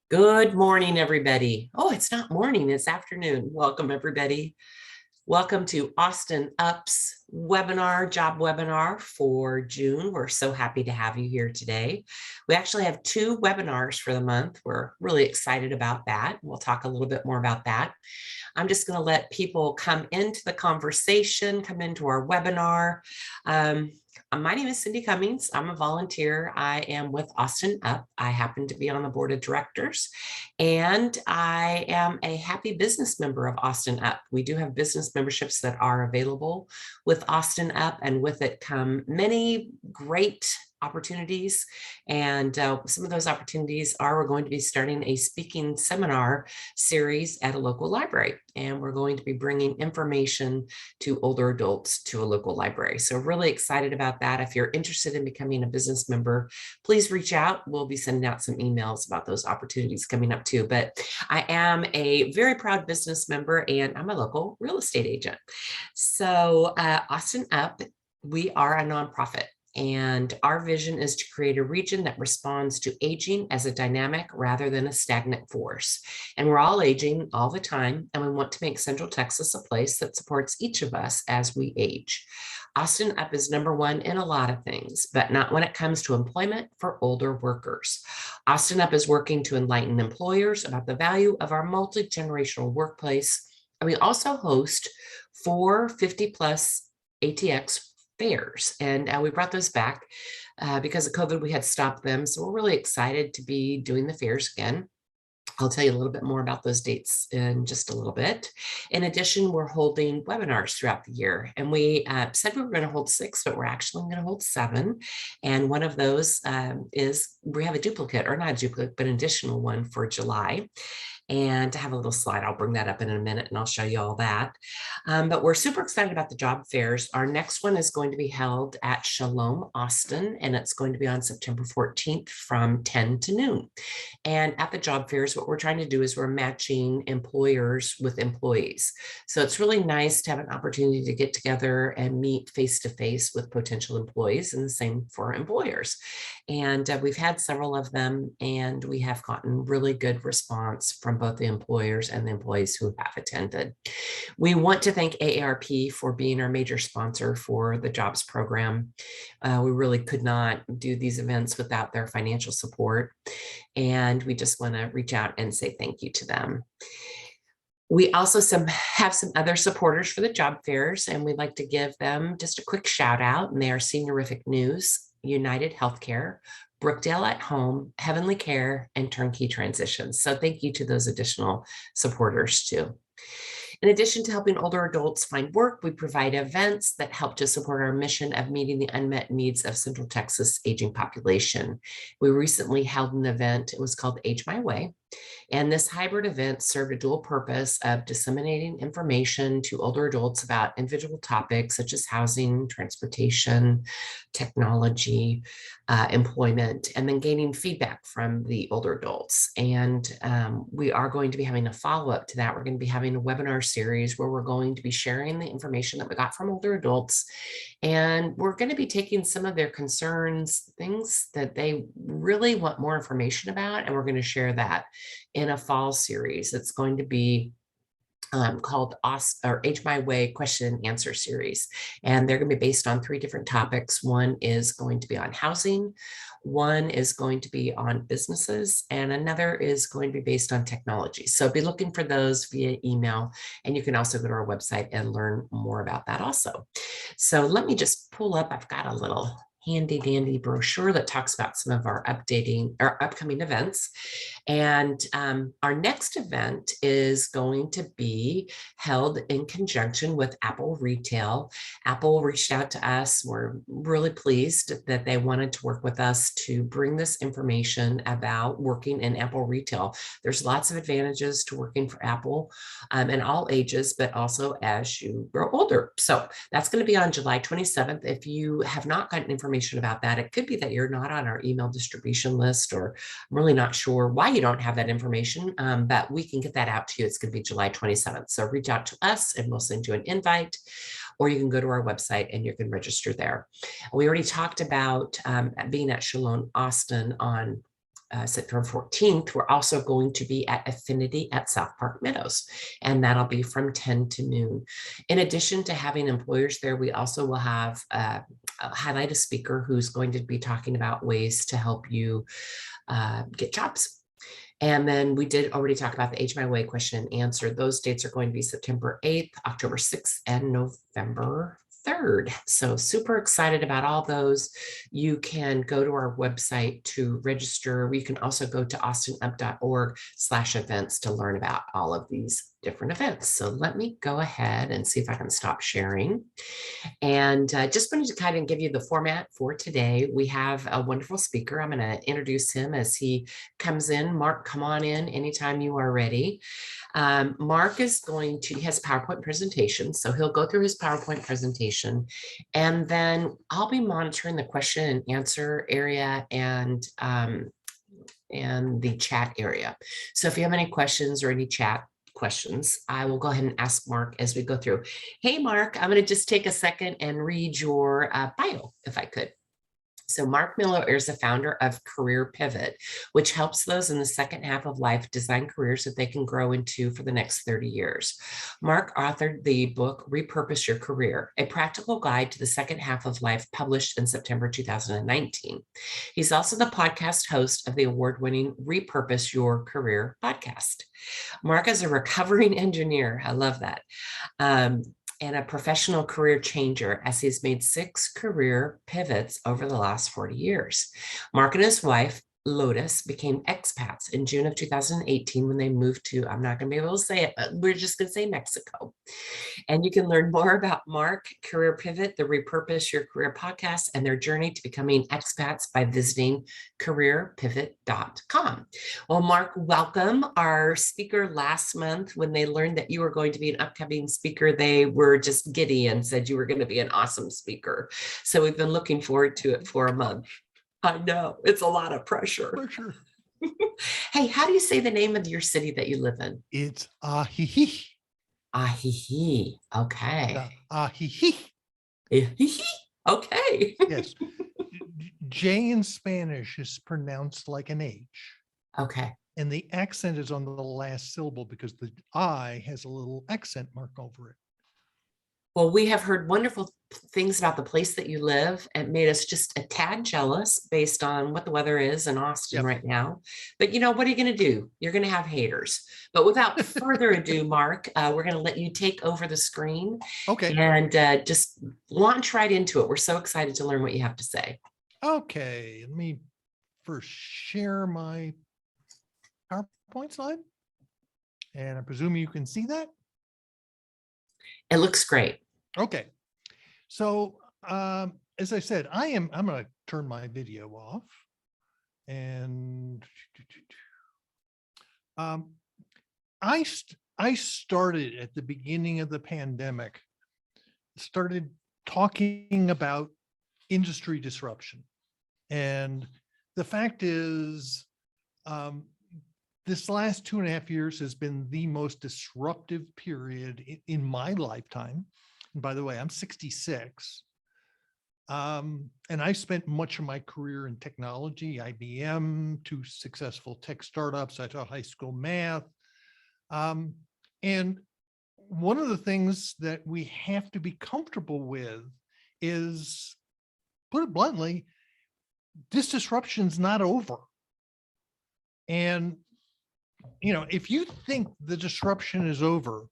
Good morning, everybody. Oh, it's not morning, it's afternoon. Welcome, everybody. Welcome to Austin Up's job webinar for June. We're so happy to have you here today. We actually have two webinars for the month. We're really excited about that. We'll talk a little bit more about that. I'm just going to let people come into the conversation, come into our webinar. My name is Cindy Cummings. I'm a volunteer. I am with Austin Up. I happen to be on the board of directors, and I am a happy business member of Austin Up. We do have business memberships that are available with Austin Up, and with it come many great opportunities. And some of those opportunities are we're going to be starting a speaking seminar series at a local library. And we're going to be bringing information to older adults to a local library. So really excited about that. If you're interested in becoming a business member, please reach out. We'll be sending out some emails about those opportunities coming up too. But I am a very proud business member and I'm a local real estate agent. So Austin Up, we are a nonprofit. And our vision is to create a region that responds to aging as a dynamic rather than a stagnant force. And we're all aging all the time, and we want to make Central Texas a place that supports each of us as we age. Austin Up is number one in a lot of things, but not when it comes to employment for older workers. Austin Up is working to enlighten employers about the value of our multi-generational workplace. And we also host 450+ ATX fairs, and we brought those back because of COVID. We had stopped them, so we're really excited to be doing the fairs again. I'll tell you a little bit more about those dates in just a little bit. In addition, we're holding webinars throughout the year, and we said we were going to hold 6, but we're actually going to hold 7. And one of those is we have a duplicate, or not a duplicate, but an additional one for July. And to have a little slide, I'll bring that up in a minute and I'll show you all that. But we're super excited about the job fairs. Our next one is going to be held at Shalom Austin, and it's going to be on September 14th from 10 to noon. And at the job fairs, what we're trying to do is we're matching employers with employees. So it's really nice to have an opportunity to get together and meet face-to-face with potential employees, and the same for employers. And we've had several of them, and we have gotten really good response from both the employers and the employees who have attended. We want to thank AARP for being our major sponsor for the jobs program. We really could not do these events without their financial support. And we just want to reach out and say thank you to them. We also have some other supporters for the job fairs, and we'd like to give them just a quick shout out. And they are Seniorific News, United Healthcare, Brookdale at Home, Heavenly Care, and Turnkey Transitions. So thank you to those additional supporters too. In addition to helping older adults find work, we provide events that help to support our mission of meeting the unmet needs of Central Texas aging population. We recently held an event. It was called Age My Way. And this hybrid event served a dual purpose of disseminating information to older adults about individual topics such as housing, transportation, technology, employment, and then gaining feedback from the older adults. And we are going to be having a follow-up to that. We're going to be having a webinar series where we're going to be sharing the information that we got from older adults. And we're going to be taking some of their concerns, things that they really want more information about, and we're going to share that in a fall series. It's going to be called Age My Way Question and Answer Series. And they're going to be based on 3 different topics. One is going to be on housing, one is going to be on businesses, and another is going to be based on technology. So be looking for those via email, and you can also go to our website and learn more about that also. So let me just pull up, I've got a little handy dandy brochure that talks about some of our upcoming events. And our next event is going to be held in conjunction with Apple Retail. Apple reached out to us. We're really pleased that they wanted to work with us to bring this information about working in Apple Retail. There's lots of advantages to working for Apple in all ages, but also as you grow older. So that's going to be on July 27th. If you have not gotten information about that, it could be that you're not on our email distribution list, or I'm really not sure why you don't have that information, but we can get that out to you. It's going to be July 27th. So reach out to us and we'll send you an invite, or you can go to our website and you can register there. We already talked about being at Shalom Austin on September 14th, we're also going to be at Affinity at South Park Meadows, and that'll be from 10 to noon. In addition to having employers there, we also will have highlight a speaker who's going to be talking about ways to help you get jobs. And then we did already talk about the Age My Way question and answer. Those dates are going to be September 8th, October 6th, and November 3rd. So super excited about all those. You can go to our website to register. You can also go to austinup.org/events to learn about all of these different events. So let me go ahead and see if I can stop sharing. And just wanted to kind of give you the format for today. We have a wonderful speaker. I'm going to introduce him as he comes in. Mark, come on in anytime you are ready. Mark is he has a PowerPoint presentation, so he'll go through his PowerPoint presentation, and then I'll be monitoring the question and answer area and the chat area. So if you have any questions or any chat questions, I will go ahead and ask Mark as we go through. Hey, Mark, I'm going to just take a second and read your bio, if I could. So Marc Miller is the founder of Career Pivot, which helps those in the second half of life design careers that they can grow into for the next 30 years. Mark authored the book, Repurpose Your Career, a practical guide to the second half of life, published in September 2019. He's also the podcast host of the award-winning Repurpose Your Career podcast. Mark is a recovering engineer. I love that. And a professional career changer, as he's made 6 career pivots over the last 40 years. Mark and his wife, Lotus, became expats in June of 2018 when they moved to, I'm not going to be able to say it, but we're just going to say Mexico. And you can learn more about Mark, Career Pivot, the Repurpose Your Career podcast, and their journey to becoming expats by visiting careerpivot.com. Well, Mark, welcome. Our speaker last month, when they learned that you were going to be an upcoming speaker, they were just giddy and said you were going to be an awesome speaker. So we've been looking forward to it for a month. I know, it's a lot of pressure. Hey, how do you say the name of your city that you live in? It's Ajijic. Ajijic. Okay. Ajijic. Okay. Yes. J in Spanish is pronounced like an H. Okay. And the accent is on the last syllable because the I has a little accent mark over it. Well, we have heard wonderful things about the place that you live, and made us just a tad jealous based on what the weather is in Austin right now. But you know, what are you going to do? You're going to have haters. But without further ado, Mark, we're going to let you take over the screen. Okay. And just launch right into it. We're so excited to learn what you have to say. Okay. Let me first share my PowerPoint slide. And I presume you can see that. It looks great. Okay. So, as I said, I'm going to turn my video off, and I started at the beginning of the pandemic, started talking about industry disruption. And the fact is, this last 2.5 years has been the most disruptive period in my lifetime. And by the way, I'm 66. And I spent much of my career in technology, IBM, 2 successful tech startups. I taught high school math. And one of the things that we have to be comfortable with is, put it bluntly, this disruption's not over. And you know, if you think the disruption is over,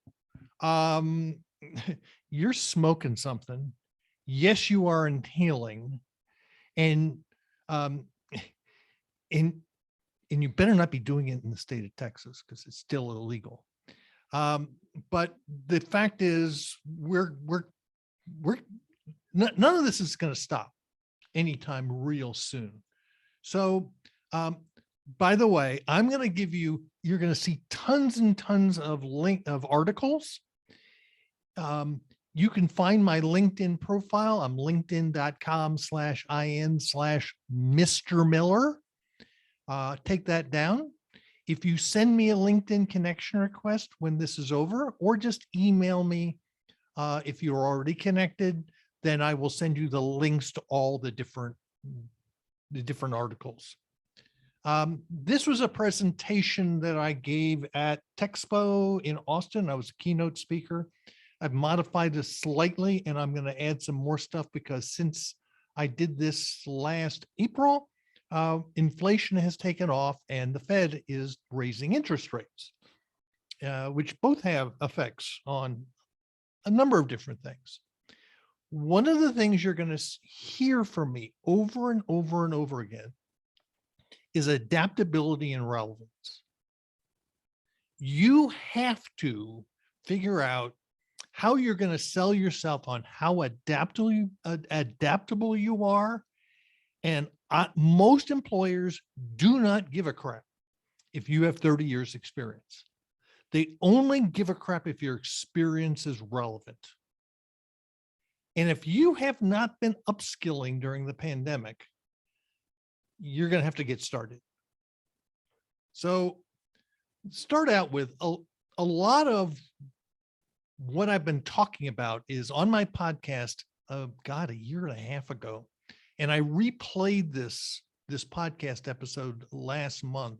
you're smoking something. Yes, you are inhaling, and you better not be doing it in the state of Texas because it's still illegal. But the fact is, none of this is going to stop anytime real soon. So, by the way, I'm going to give you, you're going to see tons and tons of articles. You can find my LinkedIn profile. I'm linkedin.com/in/Mr. Miller. Take that down. If you send me a LinkedIn connection request when this is over, or just email me if you're already connected, then I will send you the links to all the different articles. This was a presentation that I gave at Texpo in Austin. I was a keynote speaker. I've modified this slightly, and I'm going to add some more stuff because since I did this last April, inflation has taken off and the Fed is raising interest rates, which both have effects on a number of different things. One of the things you're going to hear from me over and over and over again is adaptability and relevance. You have to figure out how you're going to sell yourself on how adaptable you are. And most employers do not give a crap if you have 30 years experience. They only give a crap if your experience is relevant. And if you have not been upskilling during the pandemic, you're going to have to get started. So start out with a lot of what I've been talking about is on my podcast, God, a year and a half ago. And I replayed this podcast episode last month.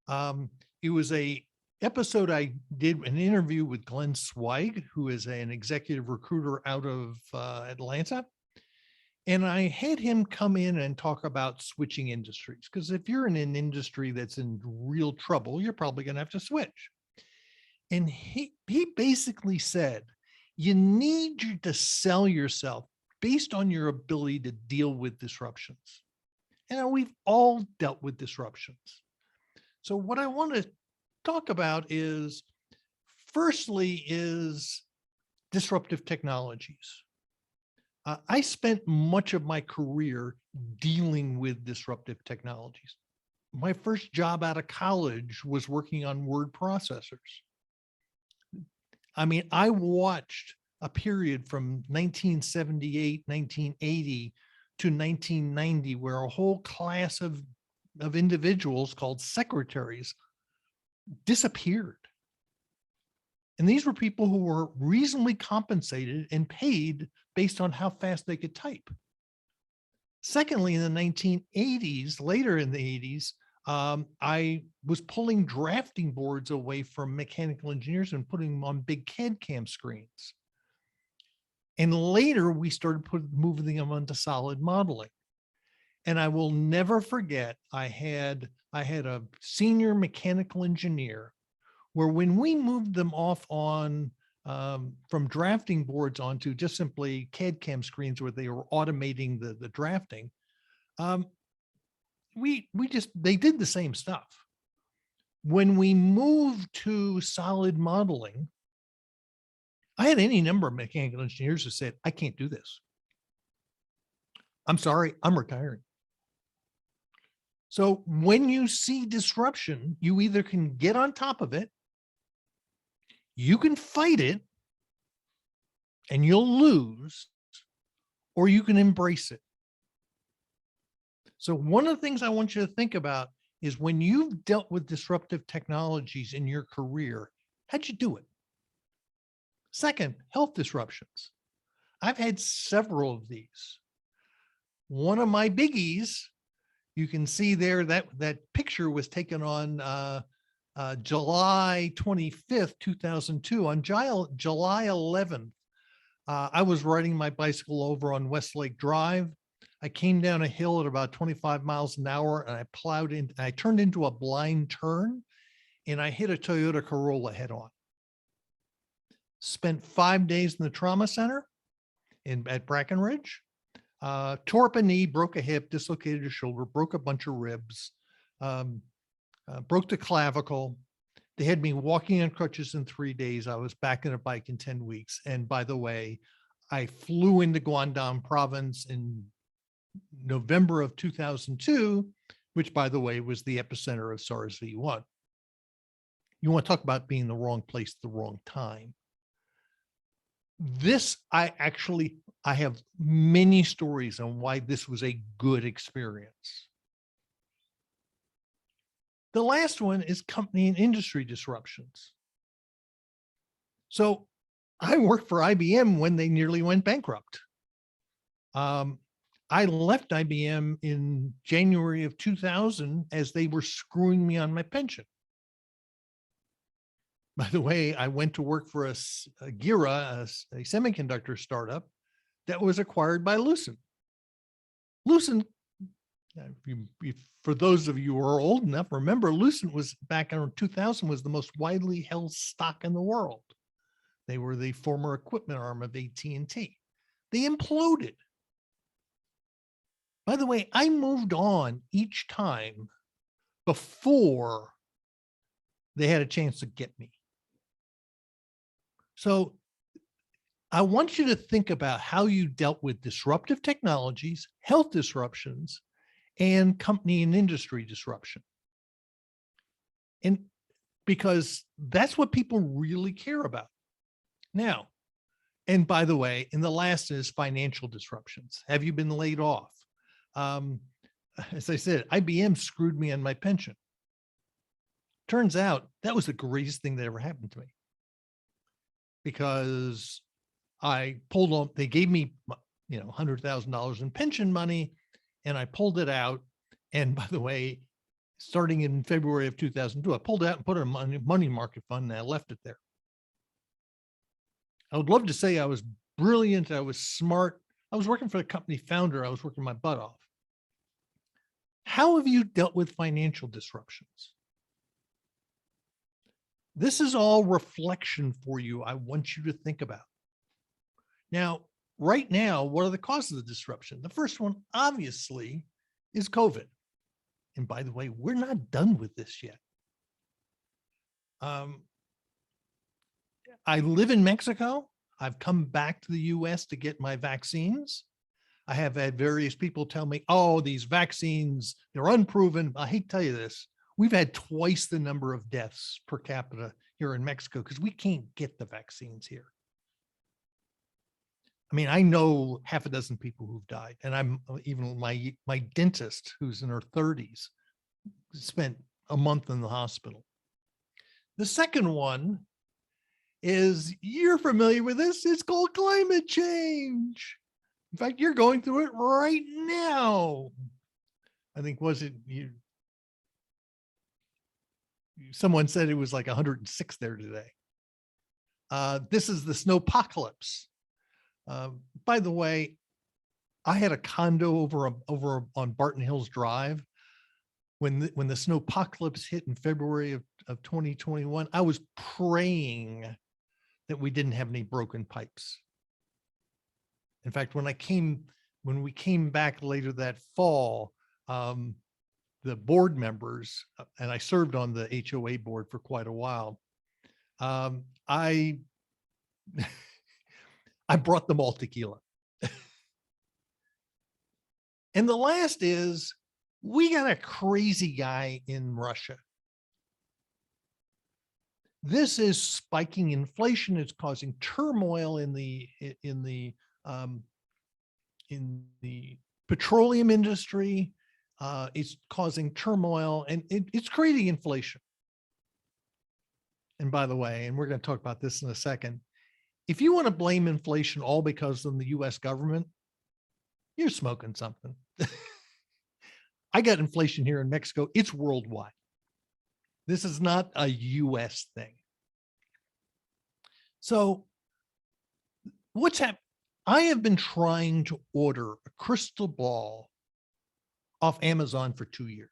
It was a episode I did an interview with Glenn Zweig, who is an executive recruiter out of Atlanta. And I had him come in and talk about switching industries, because if you're in an industry that's in real trouble, you're probably going to have to switch. And he basically said, you need to sell yourself based on your ability to deal with disruptions. And we've all dealt with disruptions. So what I want to talk about is, firstly, is disruptive technologies. I spent much of my career dealing with disruptive technologies. My first job out of college was working on word processors. I mean, I watched a period from 1978, 1980 to 1990, where a whole class of individuals called secretaries disappeared. And these were people who were reasonably compensated and paid based on how fast they could type. Secondly, in the 1980s, later in the 80s, I was pulling drafting boards away from mechanical engineers and putting them on big CAD/CAM screens. And later we started moving them onto solid modeling. And I will never forget, I had a senior mechanical engineer where when we moved them off on from drafting boards onto just simply CAD/CAM screens where they were automating the drafting, they did the same stuff. When we moved to solid modeling, I had any number of mechanical engineers who said, I can't do this. I'm sorry, I'm retiring. So when you see disruption, you either can get on top of it, you can fight it, and you'll lose, or you can embrace it. So one of the things I want you to think about is when you've dealt with disruptive technologies in your career, how'd you do it? Second, health disruptions. I've had several of these. One of my biggies, you can see there that picture was taken on July 25th, 2002. On July 11th, I was riding my bicycle over on Westlake Drive. I came down a hill at about 25 miles an hour and I plowed in, I turned into a blind turn and I hit a Toyota Corolla head on. Spent 5 days in the trauma center at Brackenridge, tore up a knee, broke a hip, dislocated a shoulder, broke a bunch of ribs, broke the clavicle. They had me walking on crutches in 3 days. I was back on a bike in 10 weeks. And by the way, I flew into Guangdong province in November of 2002, which by the way, was the epicenter of SARS-V1. You want to talk about being in the wrong place at the wrong time. This, I have many stories on why this was a good experience. The last one is company and industry disruptions. So I worked for IBM when they nearly went bankrupt. I left IBM in January of 2000 as they were screwing me on my pension. By the way, I went to work for a Gira, a semiconductor startup that was acquired by Lucent. Lucent, for those of you who are old enough, remember Lucent was back in 2000 was the most widely held stock in the world. They were the former equipment arm of AT&T. They imploded. By the way, I moved on each time before they had a chance to get me. So I want you to think about how you dealt with disruptive technologies, health disruptions, and company and industry disruption. And because that's what people really care about. Now, and by the way, and the last is financial disruptions. Have you been laid off? As I said, IBM screwed me on my pension. Turns out that was the greatest thing that ever happened to me, because I pulled on, they gave me, $100,000 in pension money, and I pulled it out. And by the way, starting in February of 2002, I pulled it out and put it in a money market fund, and I left it there. I would love to say I was brilliant, I was smart. I was working for the company founder. I was working my butt off. How have you dealt with financial disruptions? This is all reflection for you. I want you to think about. Now, right now, what are the causes of disruption? The first one, obviously, is COVID. And by the way, we're not done with this yet. I live in Mexico. I've come back to the US to get my vaccines. I have had various people tell me, oh, these vaccines, they're unproven. I hate to tell you this. We've had twice the number of deaths per capita here in Mexico because we can't get the vaccines here. I mean, I know half a dozen people who've died, and I'm even my dentist, who's in her 30s, spent a month in the hospital. The second one is, you're familiar with this, it's called climate change. In fact, you're going through it right now. I think, was it you? Someone said it was like 106 there today. This is the snowpocalypse. By the way, I had a condo over on Barton Hills Drive. When the snowpocalypse hit in February of 2021, I was praying that we didn't have any broken pipes. In fact, when we came back later that fall, the board members, and I served on the HOA board for quite a while, I brought them all tequila. And the last is, we got a crazy guy in Russia. This is spiking inflation. It's causing turmoil in the petroleum industry. It's causing turmoil, and it's creating inflation. And by the way, and we're going to talk about this in a second, if you want to blame inflation all because of the US government, you're smoking something. I got inflation here in Mexico. It's worldwide. This is not a US thing. So what's happening? I have been trying to order a crystal ball off Amazon for 2 years.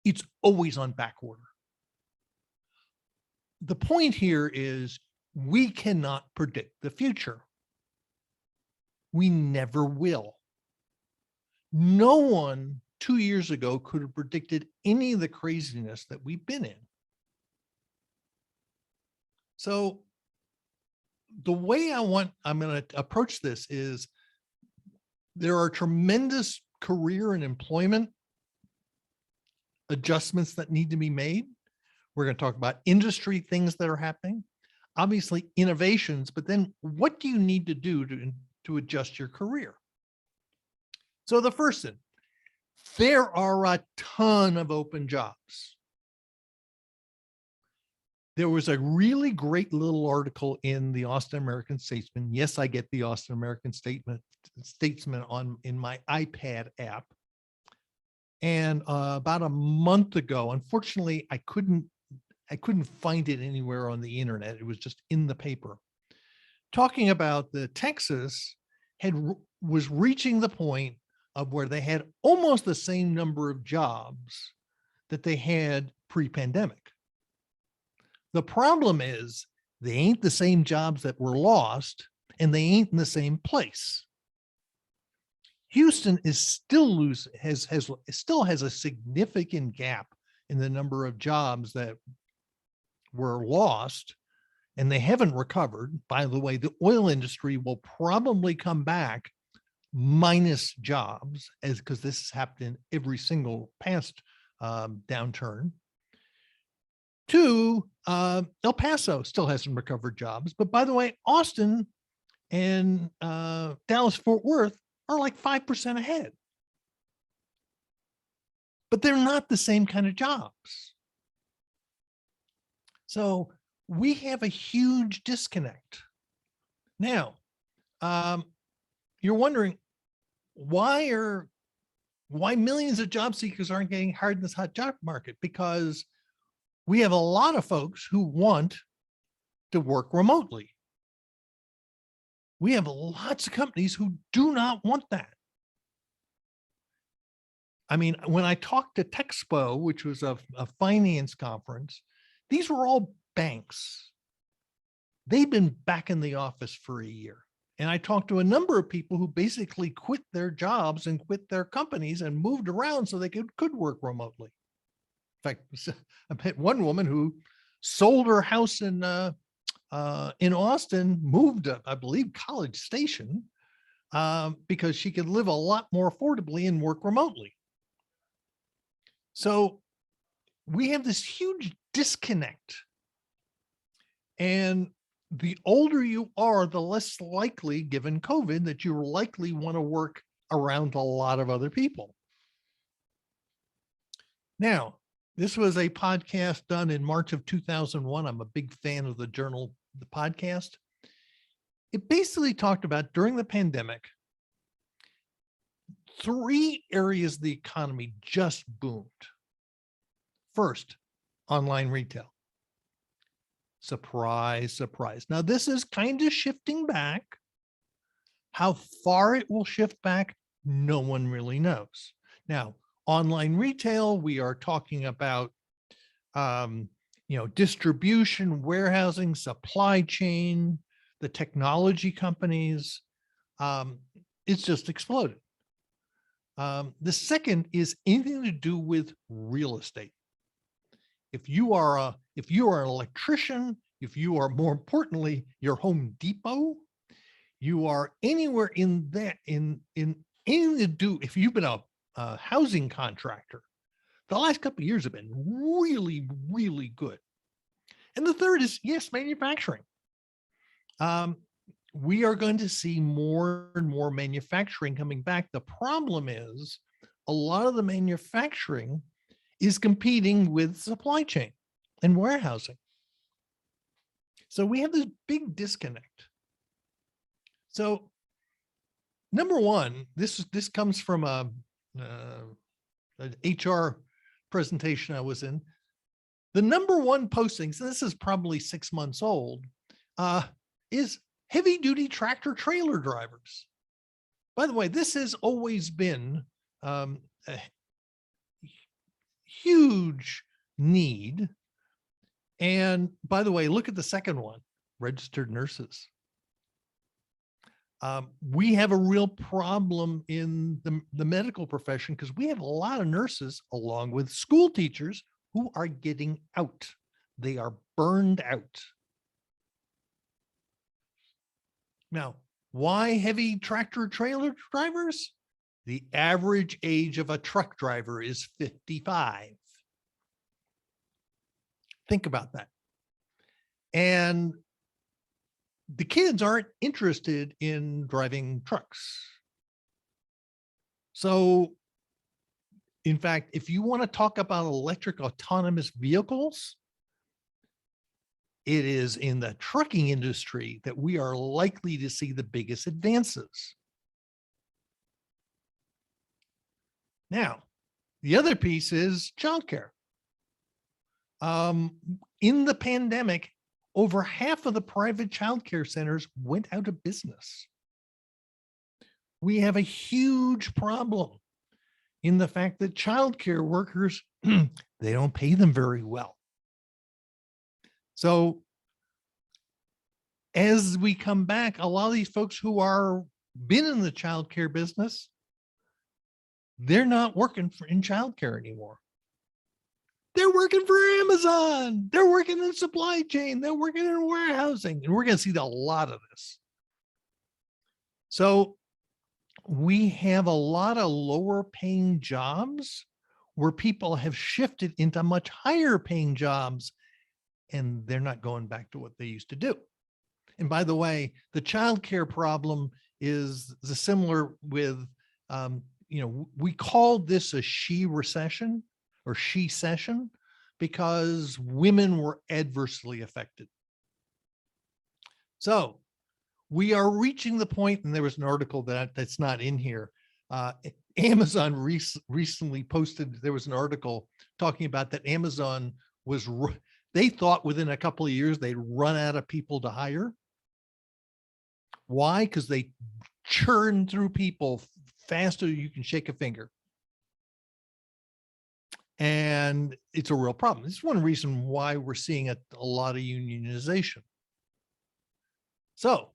It's always on back order. The point here is, we cannot predict the future. We never will. No one 2 years ago could have predicted any of the craziness that we've been in. So the way I'm going to approach this is, there are tremendous career and employment adjustments that need to be made. We're going to talk about industry things that are happening, obviously innovations, but then what do you need to do to adjust your career? So the first thing, there are a ton of open jobs. there was a really great little article in the Austin American Statesman. Yes, I get the Austin American Statesman in my iPad app. And about a month ago, unfortunately, I couldn't find it anywhere on the internet. It was just in the paper, talking about the Texas was reaching the point of where they had almost the same number of jobs that they had pre-pandemic. The problem is they ain't the same jobs that were lost, and they ain't in the same place. Houston is still still has a significant gap in the number of jobs that were lost, and they haven't recovered. By the way, the oil industry will probably come back minus jobs, because this has happened in every single past downturn. Two, El Paso still hasn't recovered jobs. But by the way, Austin and Dallas-Fort Worth are like 5% ahead. But they're not the same kind of jobs. So we have a huge disconnect. Now, you're wondering why millions of job seekers aren't getting hired in this hot job market? Because we have a lot of folks who want to work remotely. We have lots of companies who do not want that. I mean, when I talked to Texpo, which was a finance conference, these were all banks. They've been back in the office for a year. And I talked to a number of people who basically quit their jobs and quit their companies and moved around so they could work remotely. In fact, I met one woman who sold her house in Austin, moved to, I believe, College Station, because she could live a lot more affordably and work remotely. So we have this huge disconnect. And the older you are, the less likely, given COVID, that you likely want to work around a lot of other people. Now, this was a podcast done in March of 2001. I'm a big fan of the journal, the podcast. It basically talked about, during the pandemic, 3 areas of the economy just boomed. First, online retail. Surprise, surprise. Now, this is kind of shifting back. How far it will shift back, no one really knows. Now, online retail, we are talking about, distribution, warehousing, supply chain, the technology companies. It's just exploded. The second is anything to do with real estate. If you are an electrician, if you are, more importantly, your Home Depot, you are anywhere in that, in anything to do, if you've been a housing contractor, the last couple of years have been really, really good. And the third is, yes, manufacturing. We are going to see more and more manufacturing coming back. The problem is a lot of the manufacturing is competing with supply chain and warehousing. So we have this big disconnect. So number one, this comes from an HR presentation I was in. The number one posting, so this is probably 6 months old, is heavy duty tractor trailer drivers. By the way, this has always been a huge need. And by the way, look at the second one, registered nurses. We have a real problem in the medical profession because we have a lot of nurses, along with school teachers, who are getting out. They are burned out. Now, why heavy tractor trailer drivers? The average age of a truck driver is 55. Think about that. And the kids aren't interested in driving trucks. So, in fact, if you want to talk about electric autonomous vehicles, it is in the trucking industry that we are likely to see the biggest advances. Now, the other piece is childcare. In the pandemic, over half of the private childcare centers went out of business. We have a huge problem in the fact that childcare workers, they don't pay them very well. So as we come back, a lot of these folks who are been in the childcare business, they're not working in childcare anymore. They're working for Amazon. They're working in supply chain. They're working in warehousing. And we're going to see a lot of this. So we have a lot of lower paying jobs where people have shifted into much higher paying jobs, and they're not going back to what they used to do. And by the way, the childcare problem is similar with, we called this a she recession or she session because women were adversely affected. So we are reaching the point, and there was an article that's not in here. Amazon recently posted, there was an article talking about that Amazon they thought within a couple of years they'd run out of people to hire. Why? Because they churn through people faster than you can shake a finger. And it's a real problem. This is one reason why we're seeing a lot of unionization. So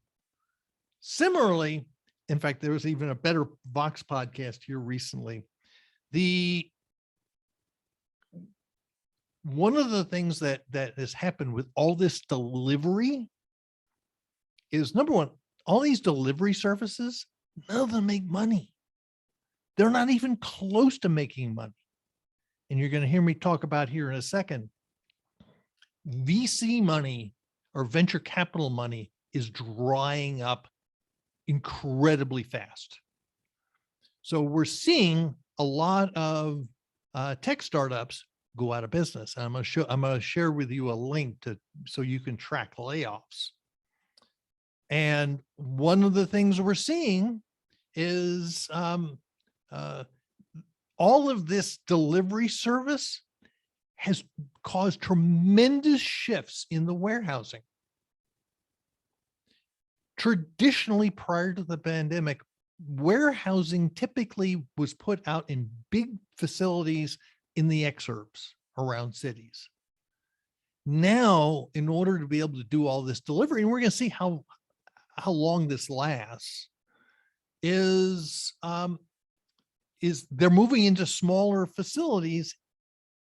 similarly, in fact, there was even a better Vox podcast here recently. One of the things that has happened with all this delivery is, number one, all these delivery services, none of them make money. They're not even close to making money. And you're going to hear me talk about here in a second. VC money or venture capital money is drying up incredibly fast. So we're seeing a lot of tech startups go out of business. And I'm going to share with you a link so you can track layoffs. And one of the things we're seeing is all of this delivery service has caused tremendous shifts in the warehousing. Traditionally, prior to the pandemic, warehousing typically was put out in big facilities in the exurbs around cities. Now, in order to be able to do all this delivery, and we're going to see how long this lasts, is they're moving into smaller facilities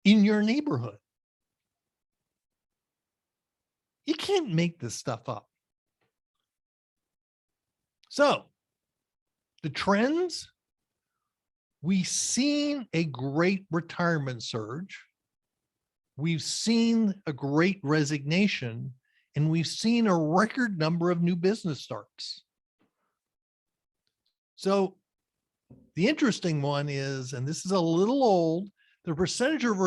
in your neighborhood. You can't make this stuff up. So the trends, we've seen a great retirement surge. We've seen a great resignation, and we've seen a record number of new business starts. So the interesting one is, and this is a little old, the percentage of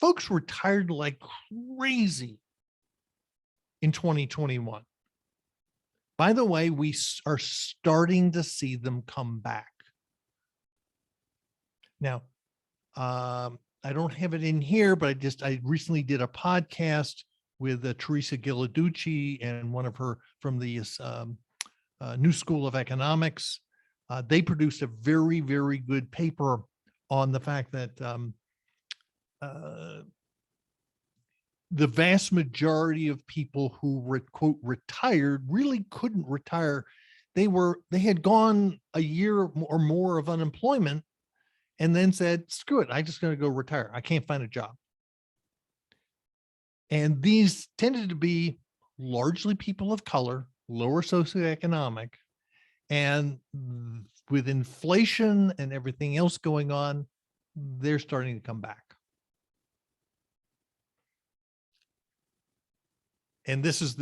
folks retired like crazy in 2021. By the way, we are starting to see them come back. Now, I don't have it in here, but I recently did a podcast with Teresa Gilladucci and one of her from the New School of Economics. They produced a very, very good paper on the fact that the vast majority of people who were, quote, retired really couldn't retire. They had gone a year or more of unemployment and then said, screw it, I'm just going to go retire. I can't find a job. And these tended to be largely people of color, lower socioeconomic, and with inflation and everything else going on, they're starting to come back. And this was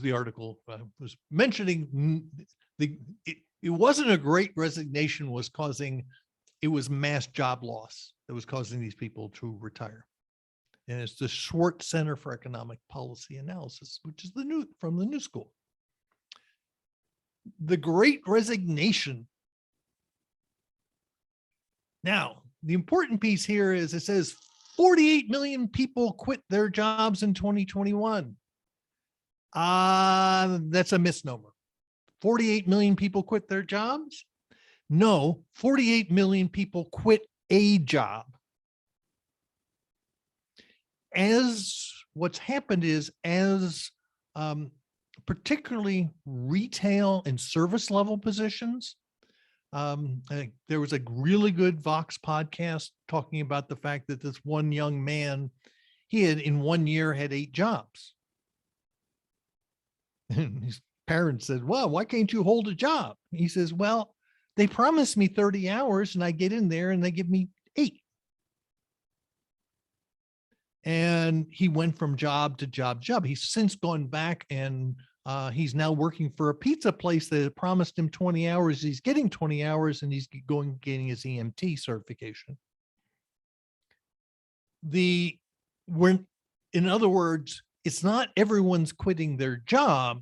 the article I was mentioning. It wasn't a great resignation it was mass job loss that was causing these people to retire. and it's the Schwartz Center for Economic Policy Analysis, which is from the New School. The Great Resignation. Now, the important piece here is it says 48 million people quit their jobs in 2021. That's a misnomer. 48 million people quit their jobs? No, 48 million people quit a job. As what's happened is, as particularly retail and service level positions, there was a really good Vox podcast talking about the fact that this one young man, he had in 1 year had 8 jobs. And his parents said, well, why can't you hold a job? He says, well, they promised me 30 hours and I get in there and they give me 8. And he went from job to job to job. He's since gone back and he's now working for a pizza place that had promised him 20 hours. He's getting 20 hours and he's getting his EMT certification. In other words, it's not everyone's quitting their job.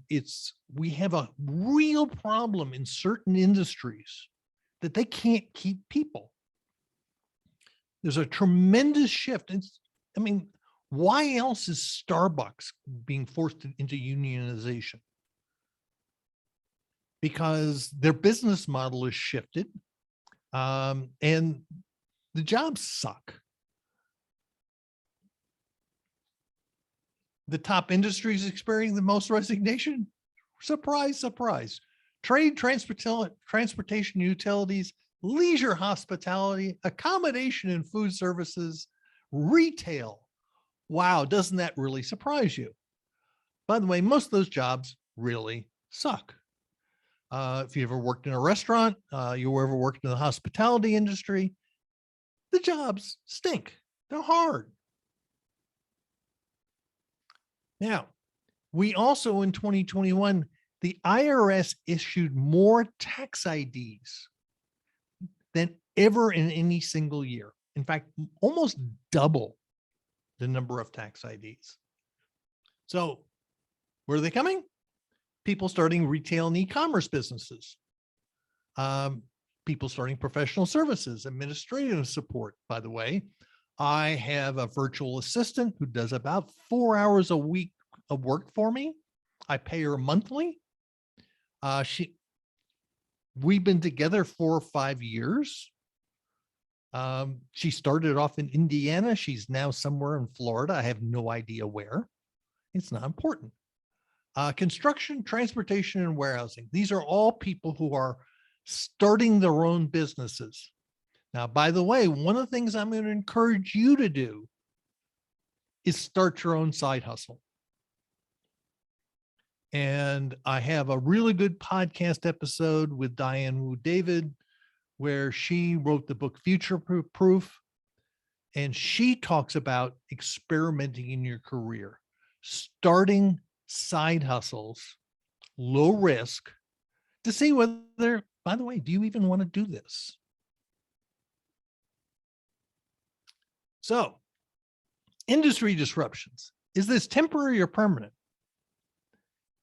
We have a real problem in certain industries that they can't keep people. There's a tremendous shift. Why else is Starbucks being forced into unionization? Because their business model is shifted, and the jobs suck. The top industries experiencing the most resignation? Surprise, surprise. Trade, transportation, utilities, leisure, hospitality, accommodation and food services, retail. Wow, doesn't that really surprise you? By the way, most of those jobs really suck. If you ever worked in a restaurant, you ever worked in the hospitality industry, the jobs stink. They're hard. Now, we also in 2021, the IRS issued more tax IDs than ever in any single year. In fact, almost double the number of tax IDs. So where are they coming? People starting retail and e-commerce businesses. People starting professional services, administrative support. By the way, I have a virtual assistant who does about 4 hours a week of work for me. I pay her monthly. We've been together 4 or 5 years. She started off in Indiana. She's now somewhere in Florida. I have no idea where. It's not important. Construction, transportation, and warehousing. These are all people who are starting their own businesses. Now, by the way, one of the things I'm going to encourage you to do is start your own side hustle. And I have a really good podcast episode with Diane Wu David, where she wrote the book Future Proof. And she talks about experimenting in your career, starting side hustles, low risk, to see whether, by the way, do you even want to do this? So, industry disruptions. Is this temporary or permanent?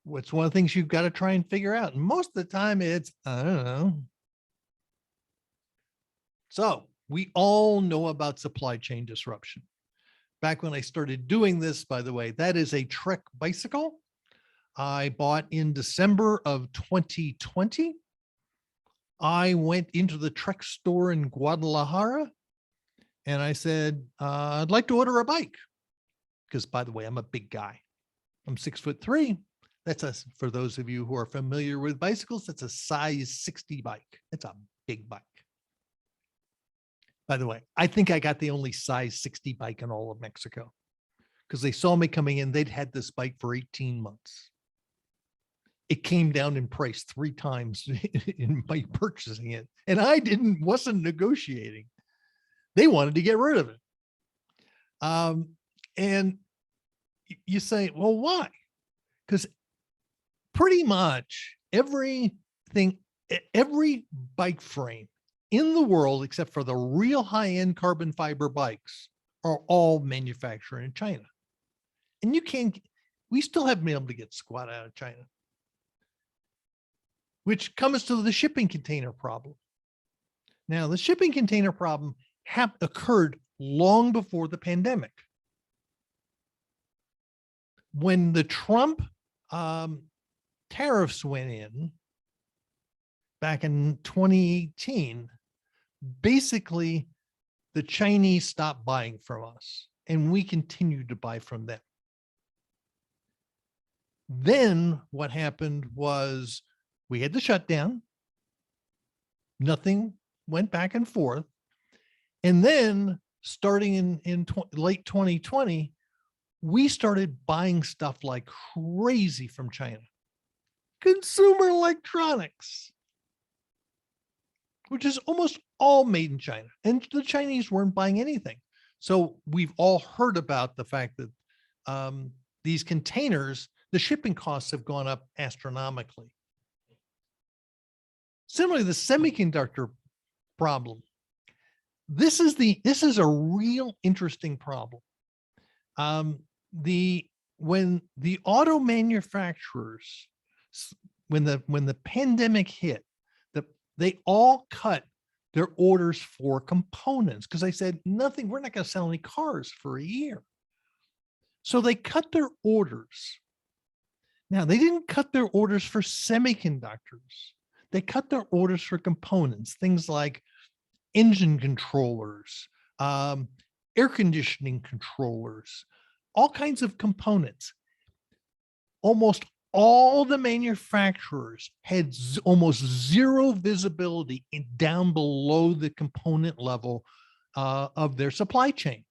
What's one of the things you've got to try and figure out? And most of the time it's, I don't know. So we all know about supply chain disruption. Back when I started doing this, by the way, that is a Trek bicycle I bought in December of 2020. I went into the Trek store in Guadalajara and I said, I'd like to order a bike. Because by the way, I'm a big guy. I'm 6'3". That's for those of you who are familiar with bicycles, that's a size 60 bike. It's a big bike. By the way, I think I got the only size 60 bike in all of Mexico because they saw me coming in. They'd had this bike for 18 months. It came down in price 3 times in my purchasing it. And I wasn't negotiating. They wanted to get rid of it. And you say, well, why? Because pretty much every bike frame in the world, except for the real high-end carbon fiber bikes, are all manufactured in China. And we still haven't been able to get squat out of China, which comes to the shipping container problem. Now, the shipping container problem occurred long before the pandemic. When the Trump tariffs went in back in 2018, basically the Chinese stopped buying from us and we continued to buy from them. Then what happened was we had the shutdown. Nothing went back and forth. And then starting in late 2020, we started buying stuff like crazy from China. Consumer electronics, which is almost all made in China. And the Chinese weren't buying anything. So we've all heard about the fact that these containers, the shipping costs have gone up astronomically. Similarly, the semiconductor problem. This is a real interesting problem. When the auto manufacturers, when the pandemic hit, they all cut their orders for components because they said nothing, we're not going to sell any cars for a year. So they cut their orders. Now, they didn't cut their orders for semiconductors. They cut their orders for components, things like engine controllers, air conditioning controllers, all kinds of components. Almost all the manufacturers had almost zero visibility down below the component level of their supply chain.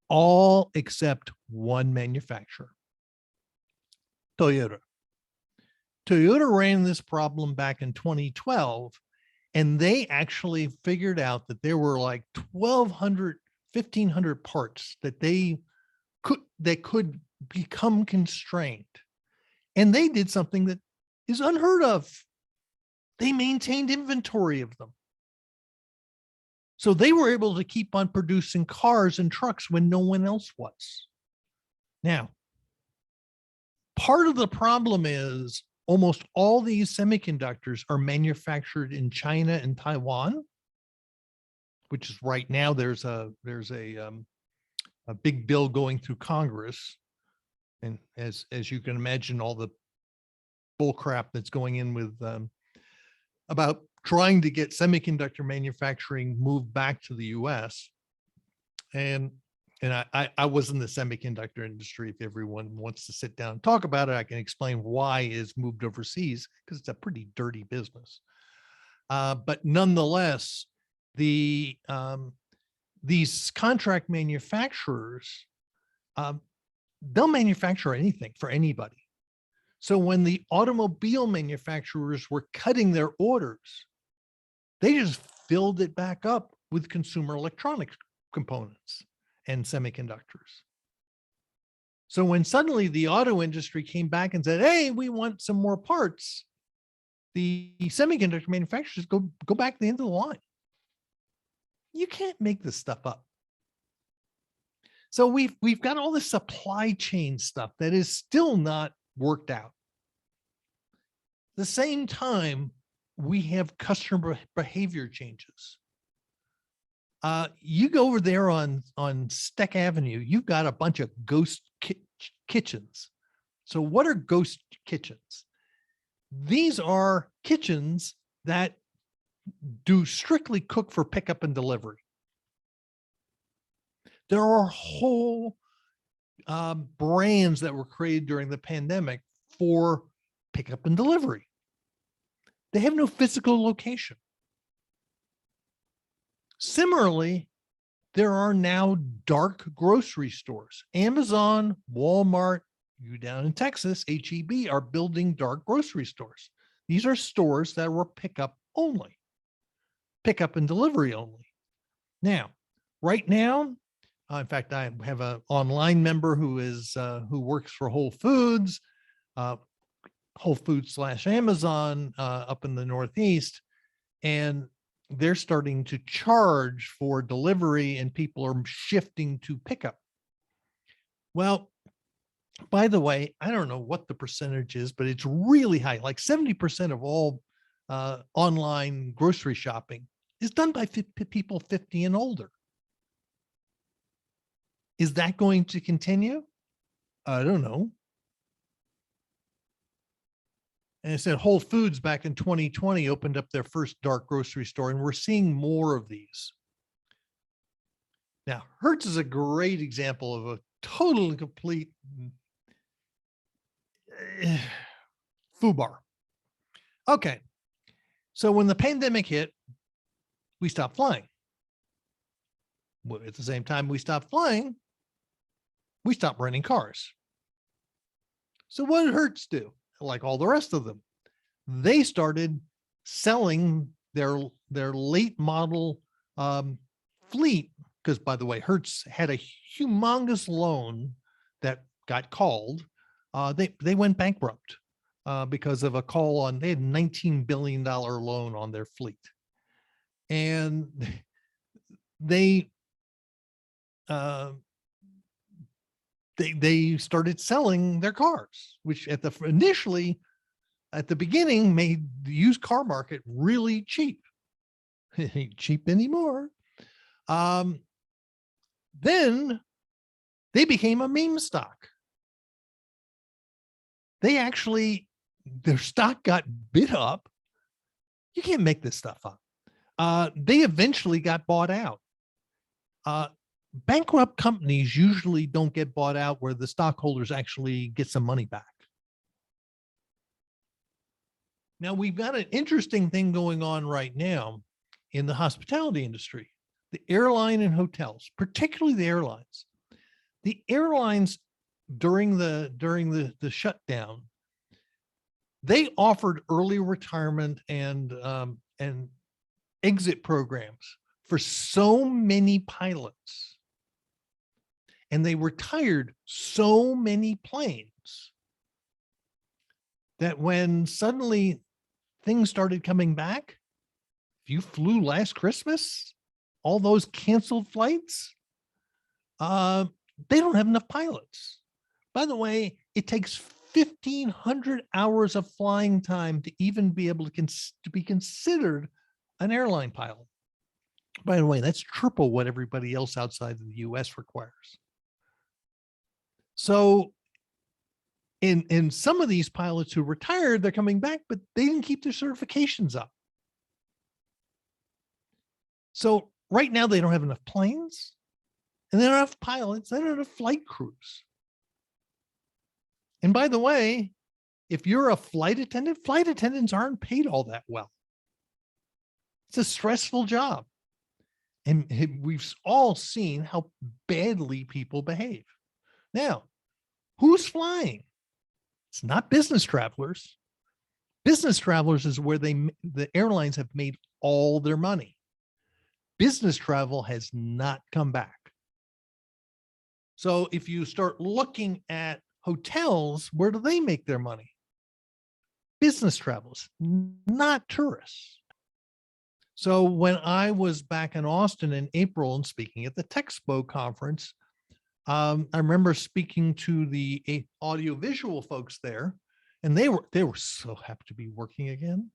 All except one manufacturer, Toyota. Toyota ran this problem back in 2012, and they actually figured out that there were like 1,200, 1,500 parts that they could become constrained. And they did something that is unheard of. They maintained inventory of them. So they were able to keep on producing cars and trucks when no one else was. Now, part of the problem is almost all these semiconductors are manufactured in China and Taiwan, which is right now there's a big bill going through Congress. And as you can imagine, all the bull crap that's going in with about trying to get semiconductor manufacturing moved back to the US. And I was in the semiconductor industry. If everyone wants to sit down and talk about it, I can explain why it's moved overseas, because it's a pretty dirty business. But nonetheless, these contract manufacturers, they'll manufacture anything for anybody. So when the automobile manufacturers were cutting their orders, they just filled it back up with consumer electronics components and semiconductors. So when suddenly the auto industry came back and said, hey, we want some more parts, the semiconductor manufacturers go back to the end of the line. You can't make this stuff up. So we've got all this supply chain stuff that is still not worked out. At the same time, we have customer behavior changes. You go over there on Steck Avenue, you've got a bunch of ghost kitchens. So what are ghost kitchens? These are kitchens that do strictly cook for pickup and delivery. There are whole brands that were created during the pandemic for pickup and delivery. They have no physical location. Similarly, there are now dark grocery stores. Amazon, Walmart, you down in Texas, HEB are building dark grocery stores. These are stores that were pickup only, pickup and delivery only. Now, right now, in fact, I have an online member who works for Whole Foods, Whole Foods / Amazon up in the Northeast. And they're starting to charge for delivery and people are shifting to pickup. Well, by the way, I don't know what the percentage is, but it's really high. Like 70% of all online grocery shopping is done by people 50 and older. Is that going to continue? I don't know. And it said Whole Foods back in 2020 opened up their first dark grocery store, and we're seeing more of these. Now, Hertz is a great example of a total and complete FUBAR. Okay, so when the pandemic hit, we stopped flying. Well, at the same time we stopped flying, we stopped renting cars. So what did Hertz do? Like all the rest of them, they started selling their late model fleet, because by the way, Hertz had a humongous loan that got called. They went bankrupt because of a call on, they had $19 billion loan on their fleet. And they started selling their cars, which initially at the beginning made the used car market really cheap. It ain't cheap anymore. Then they became a meme stock. Their stock got bid up. You can't make this stuff up. They eventually got bought out. Bankrupt companies usually don't get bought out where the stockholders actually get some money back. Now, we've got an interesting thing going on right now in the hospitality industry, the airline and hotels, particularly the airlines. The airlines during the shutdown, they offered early retirement and exit programs for so many pilots. And they retired so many planes that when suddenly things started coming back, if you flew last Christmas, all those canceled flights, they don't have enough pilots. By the way, it takes 1,500 hours of flying time to even be able to be considered an airline pilot. By the way, that's triple what everybody else outside of the US requires. So in some of these pilots who retired, they're coming back, but they didn't keep their certifications up. So right now they don't have enough planes and they don't have pilots, they don't have flight crews. And by the way, if you're a flight attendant, flight attendants aren't paid all that well. It's a stressful job. And we've all seen how badly people behave. Now, who's flying? It's not business travelers. Business travelers is where the airlines have made all their money. Business travel has not come back. So if you start looking at hotels, where do they make their money? Business travels, not tourists. So when I was back in Austin in April and speaking at the Texpo conference, I remember speaking to the audiovisual folks there, and they were so happy to be working again.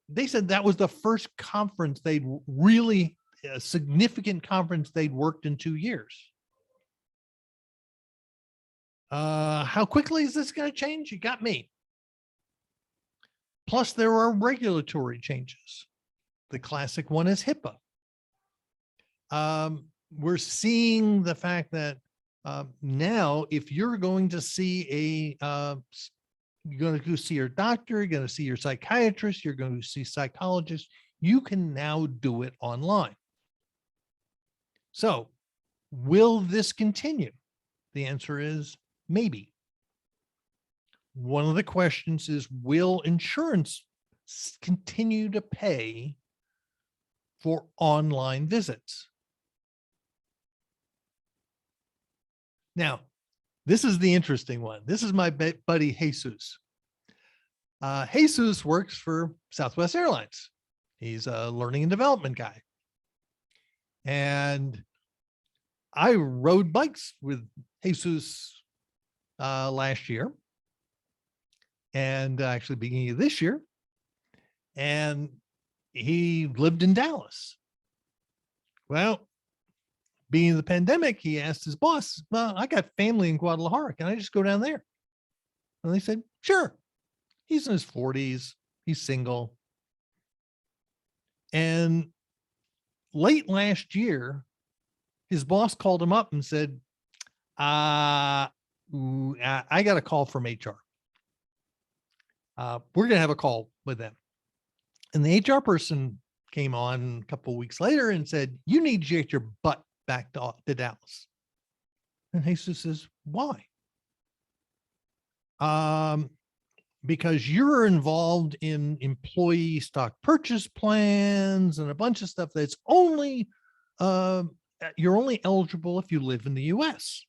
They said that was the first conference they'd really, a significant conference they'd worked in 2 years. How quickly is this going to change? You got me. Plus, there are regulatory changes. The classic one is HIPAA. We're seeing the fact that now, if you're going to see you're going to go see your doctor, you're going to see your psychiatrist, you're going to see psychologists, you can now do it online. So will this continue? The answer is maybe. One of the questions is, will insurance continue to pay for online visits? Now, this is the interesting one. This is my buddy Jesus. Jesus works for Southwest Airlines. He's a learning and development guy. And I rode bikes with Jesus last year, and actually beginning of this year. And he lived in Dallas. Well, being the pandemic, he asked his boss, well, I got family in Guadalajara. Can I just go down there? And they said, sure. He's in his 40s. He's single. And late last year, his boss called him up and said, I got a call from HR. We're going to have a call with them. And the HR person came on a couple of weeks later and said, you need to get your butt back to Dallas. And Jesus says, why? Because you're involved in employee stock purchase plans and a bunch of stuff that's only, you're only eligible if you live in the US.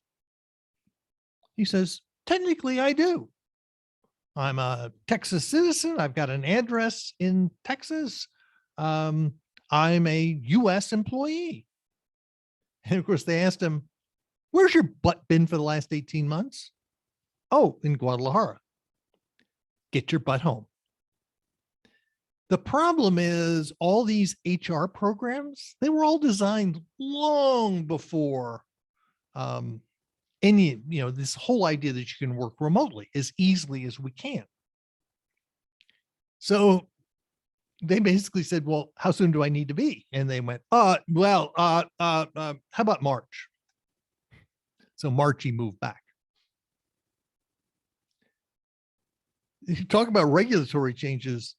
He says, technically I do. I'm a Texas citizen. I've got an address in Texas. I'm a US employee. And of course they asked him, where's your butt been for the last 18 months? Oh, in Guadalajara. Get your butt home. The problem is all these HR programs, they were all designed long before this whole idea that you can work remotely as easily as we can. So they basically said, well, how soon do I need to be? And they went, how about March? So March, he moved back. You talk about regulatory changes,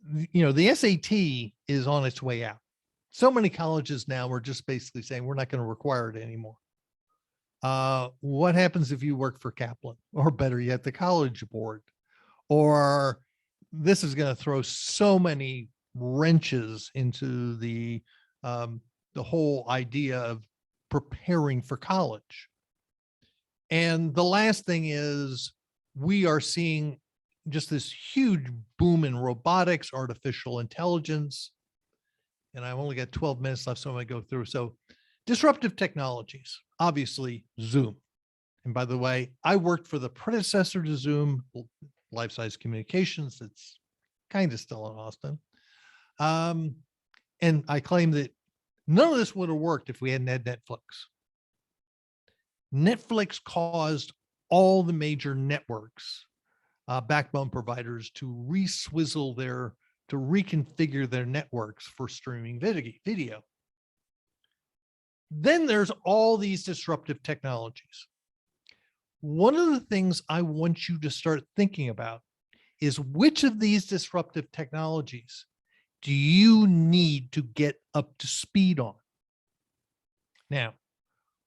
the SAT is on its way out. So many colleges now are just basically saying, we're not going to require it anymore. What happens if you work for Kaplan, or better yet, the College Board? Or this is going to throw so many wrenches into the whole idea of preparing for college. And the last thing is, we are seeing just this huge boom in robotics, artificial intelligence. And I've only got 12 minutes left, so I'm going to go through. So disruptive technologies, obviously Zoom. And by the way, I worked for the predecessor to Zoom, Life Size Communications. It's kind of still in Austin. And I claim that none of this would have worked if we hadn't had Netflix. Netflix caused all the major networks, backbone providers, to to reconfigure their networks for streaming video. Then there's all these disruptive technologies. One of the things I want you to start thinking about is, which of these disruptive technologies do you need to get up to speed on? Now,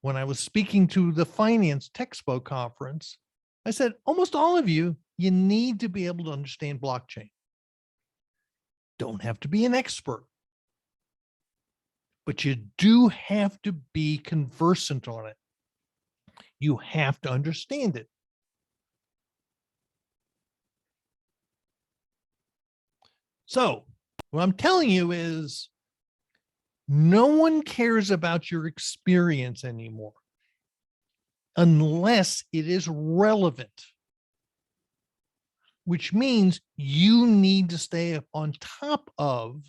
when I was speaking to the Finance Texpo conference, I said, almost all of you need to be able to understand blockchain. Don't have to be an expert, but you do have to be conversant on it. You have to understand it. So what I'm telling you is, no one cares about your experience anymore unless it is relevant, which means you need to stay on top of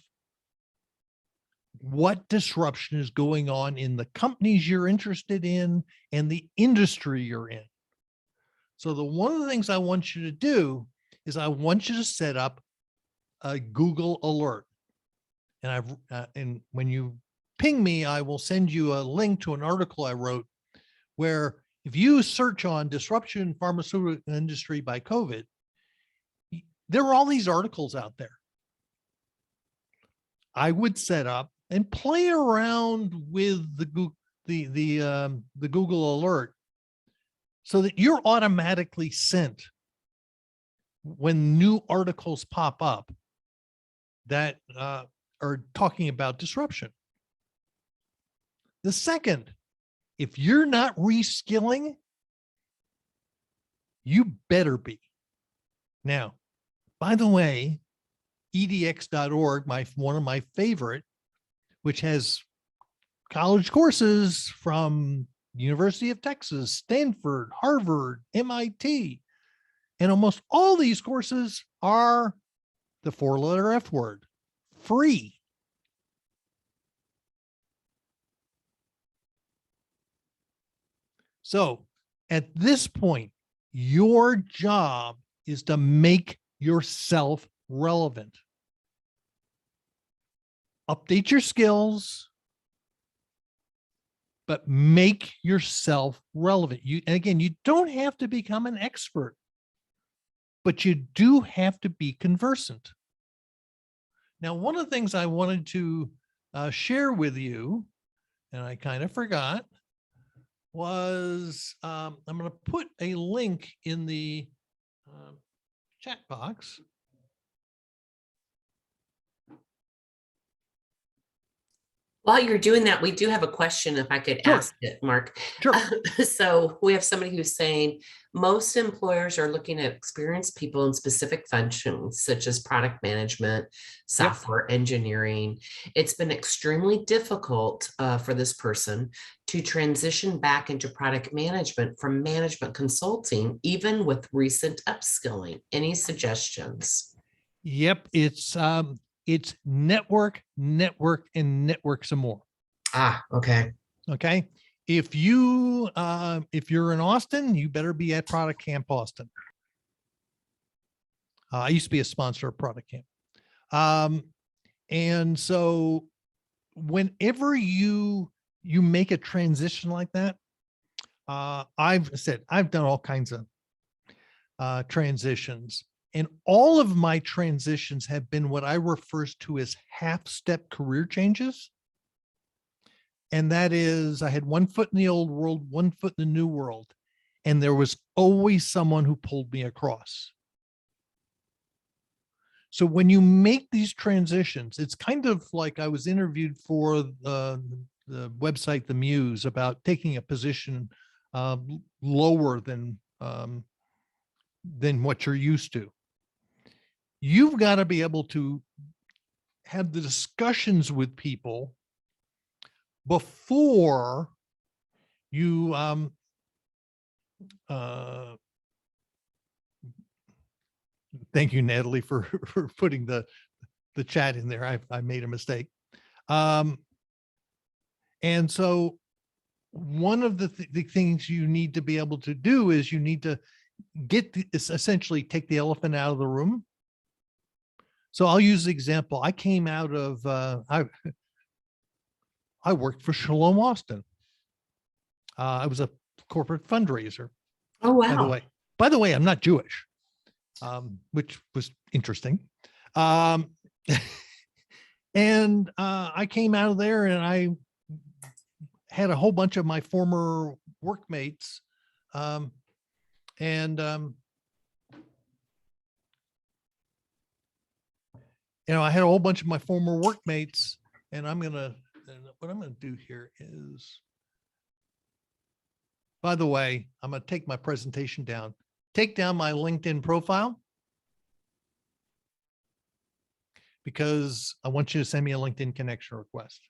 what disruption is going on in the companies you're interested in and the industry you're in. So one of the things I want you to do is, I want you to set up a Google alert. And and when you ping me, I will send you a link to an article I wrote, where if you search on disruption in pharmaceutical industry by COVID, there are all these articles out there. I would set up and play around with the Google alert, so that you're automatically sent when new articles pop up that are talking about disruption. The second, if you're not reskilling, you better be. Now, by the way, edx.org, one of my favorite, which has college courses from University of Texas, Stanford, Harvard, MIT. And almost all these courses are the 4-letter F word, free. So at this point, your job is to make yourself relevant. Update your skills, but make yourself relevant. And again, you don't have to become an expert, but you do have to be conversant. Now, one of the things I wanted to share with you, and I kind of forgot, was I'm going to put a link in the chat box. While you're doing that, we do have a question, if I could Sure. ask it, Mark. Sure. So we have somebody who's saying most employers are looking at experienced people in specific functions such as product management, software engineering. It's been extremely difficult for this person to transition back into product management from management consulting, even with recent upskilling. Any suggestions? Yep. It's network, and network some more. Ah, okay. Okay. If you're in Austin, you better be at Product Camp Austin. I used to be a sponsor of Product Camp. And so whenever you make a transition like that, I've done all kinds of transitions, and all of my transitions have been what I refer to as half-step career changes. And that is, I had one foot in the old world, one foot in the new world, and there was always someone who pulled me across. So when you make these transitions, it's kind of like I was interviewed for the website, The Muse, about taking a position lower than what you're used to. You've got to be able to have the discussions with people before you thank you, Natalie, for putting the chat in there. I made a mistake. And so one of the things you need to be able to do is you need to essentially take the elephant out of the room. So I'll use the example. I came out of, I worked for Shalom Austin. I was a corporate fundraiser. Oh, wow. By the way, I'm not Jewish, which was interesting. And I came out of there and I had a whole bunch of my former workmates. I had a whole bunch of my former workmates, and what I'm going to do here is, by the way, I'm going to take my presentation down, take down my LinkedIn profile, because I want you to send me a LinkedIn connection request.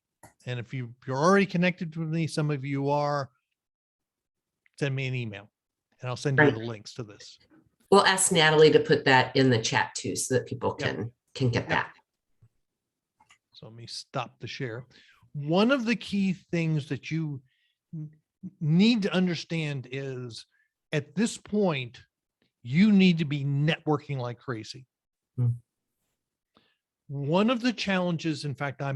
And if you're already connected with me, some of you are, send me an email and I'll send you the links to this. We'll ask Natalie to put that in the chat too, so that people can get that. So let me stop the share. One of the key things that you need to understand is, at this point, you need to be networking like crazy. One of the challenges, in fact, I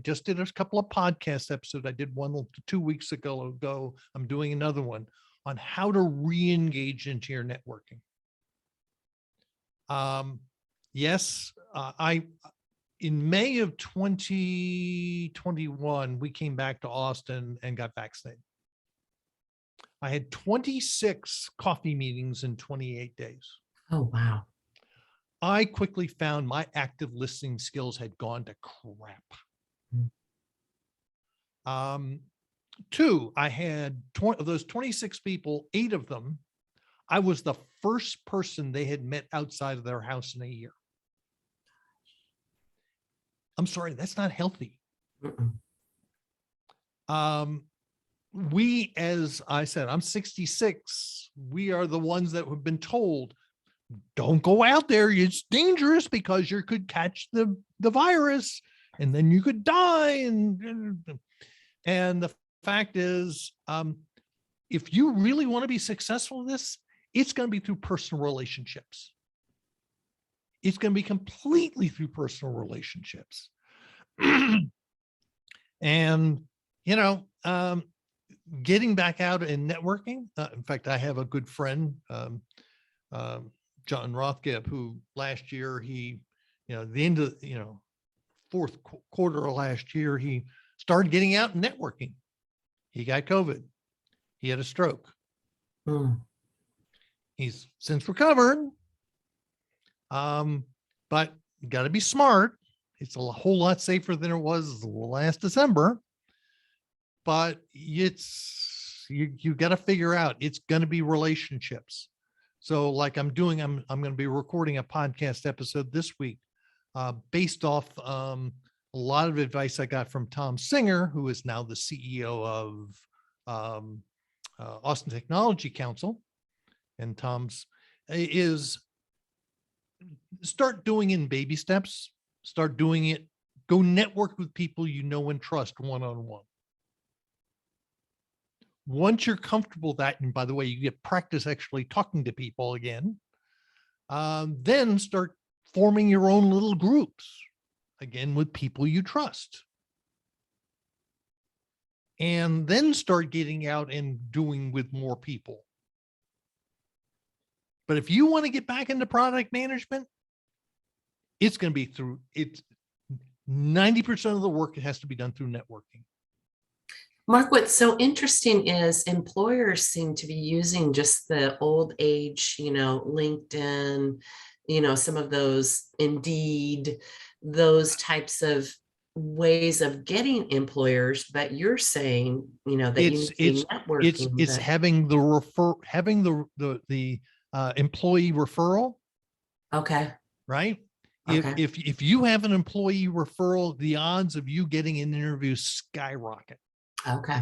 just did a couple of podcast episodes. I did one 2 weeks ago. I'm doing another one on how to re-engage into your networking. In May of 2021, we came back to Austin and got vaccinated. I had 26 coffee meetings in 28 days. Oh, wow. I quickly found my active listening skills had gone to crap. Two, I had of those 26 people, 8 of them, I was the first person they had met outside of their house in a year. I'm sorry, that's not healthy. Mm-mm. We, as I said, I'm 66. We are the ones that have been told, don't go out there. It's dangerous because you could catch the virus and then you could die. And the fact is, if you really want to be successful in this, it's going to be through personal relationships. It's going to be completely through personal relationships. And, you know, getting back out and networking. In fact, I have a good friend, John Rothgeb, who last year the end of, fourth quarter of last year, he started getting out and networking. He got COVID. He had a stroke. Mm. He's since recovered. But you got to be smart. It's a whole lot safer than it was last December. But you got to figure out, it's going to be relationships. So like I'm going to be recording a podcast episode this week based off a lot of advice I got from Tom Singer, who is now the CEO of Austin Technology Council. And Tom's is start doing it in baby steps, start doing it, go network with people you know and trust one-on-one. Once you're comfortable with that, and by the way, you get practice actually talking to people again, then start forming your own little groups, again, with people you trust. And then start getting out and doing with more people. But if you want to get back into product management, it's going to be through, it's 90% of the work, it has to be done through networking. Mark, what's so interesting is employers seem to be using just the old age, LinkedIn, some of those Indeed, those types of ways of getting employers, but you're saying, that you need to be networking. It's having the employee referral. Okay. Right. Okay. If you have an employee referral, the odds of you getting an interview skyrocket. Okay.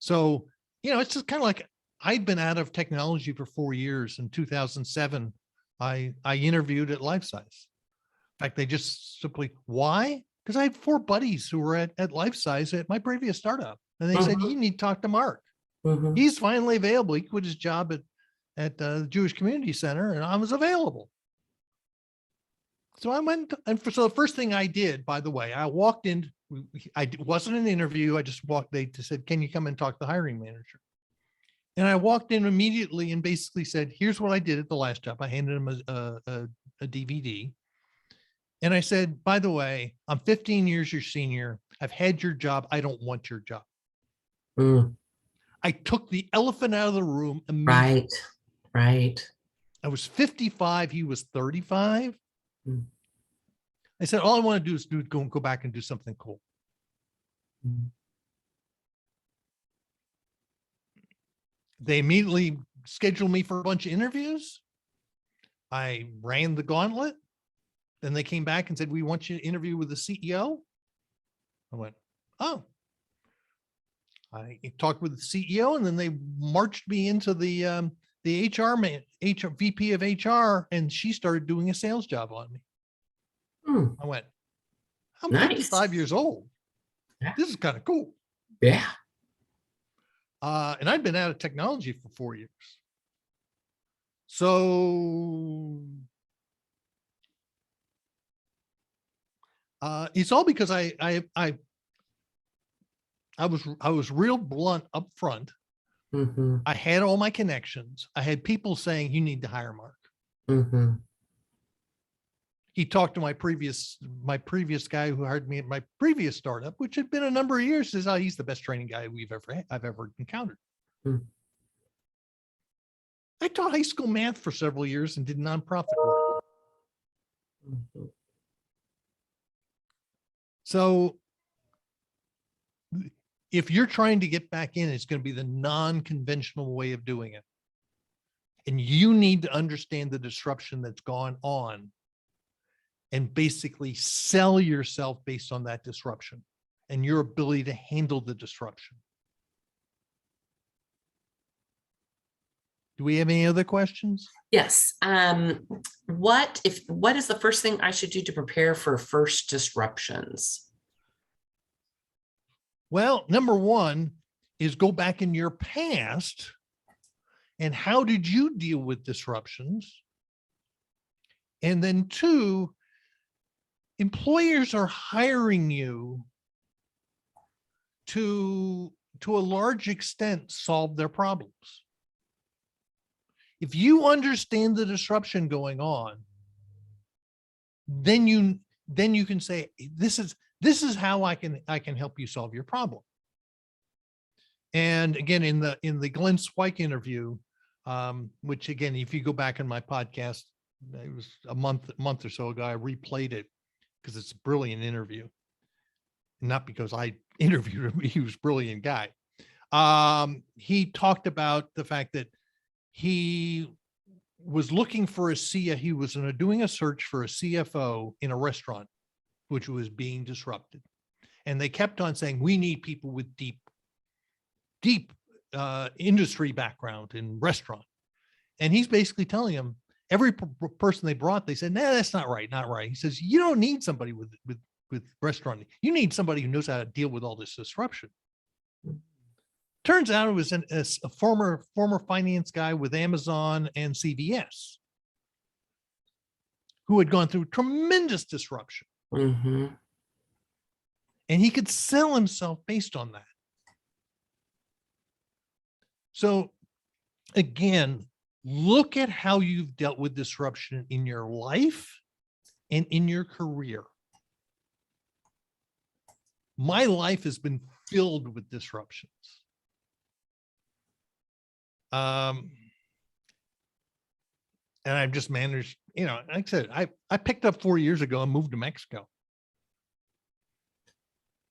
So, it's just kind of like, I'd been out of technology for 4 years. In 2007, I interviewed at Life Size. In fact, they just simply, why? Because I had 4 buddies who were at Life Size at my previous startup. And they said, you need to talk to Mark. He's finally available. He quit his job at the Jewish Community Center, and I was available. So I went, so the first thing I did, by the way, I walked in, wasn't an interview. I just walked, they said, can you come and talk to the hiring manager? And I walked in immediately and basically said, here's what I did at the last job. I handed him a DVD. And I said, by the way, I'm 15 years your senior. I've had your job. I don't want your job. I took the elephant out of the room immediately. Right. I was 55. He was 35. I said, all I want to do is go back and do something cool. They immediately scheduled me for a bunch of interviews. I ran the gauntlet. Then they came back and said, we want you to interview with the CEO. I went, oh. I talked with the CEO, and then they marched me into the HR VP of HR, and she started doing a sales job on me. I went, I'm 55 years old. This is kind of cool. Yeah. And I'd been out of technology for 4 years. So it's all because I was real blunt up front. I had all my connections. I had people saying, you need to hire Mark. He talked to my previous guy who hired me at my previous startup, which had been a number of years, says, oh, he's the best training guy I've ever encountered. I taught high school math for several years and did nonprofit work. So if you're trying to get back in, it's going to be the non-conventional way of doing it. And you need to understand the disruption that's gone on and basically sell yourself based on that disruption and your ability to handle the disruption. Do we have any other questions? Yes. What is the first thing I should do to prepare for first disruptions? Well, number one is go back in your past and how did you deal with disruptions? And then two, employers are hiring you to a large extent solve their problems. If you understand the disruption going on, then you can say, this is how I can help you solve your problem. And again, in the Glenn Swike interview, which again, if you go back in my podcast, it was a month or so ago, I replayed it because it's a brilliant interview. Not because I interviewed him, he was a brilliant guy. He talked about the fact that he was looking for he was doing a search for a CFO in a restaurant, which was being disrupted. And they kept on saying, we need people with deep industry background in restaurant. And he's basically telling him, every person they brought, they said, nah, that's not right. He says, you don't need somebody with restaurant. You need somebody who knows how to deal with all this disruption. Turns out it was a former finance guy with Amazon and CVS who had gone through tremendous disruption. Mm-hmm. And he could sell himself based on that. So again, look at how you've dealt with disruption in your life and in your career. My life has been filled with disruptions. And I've just managed, like I said, I picked up 4 years ago and moved to Mexico.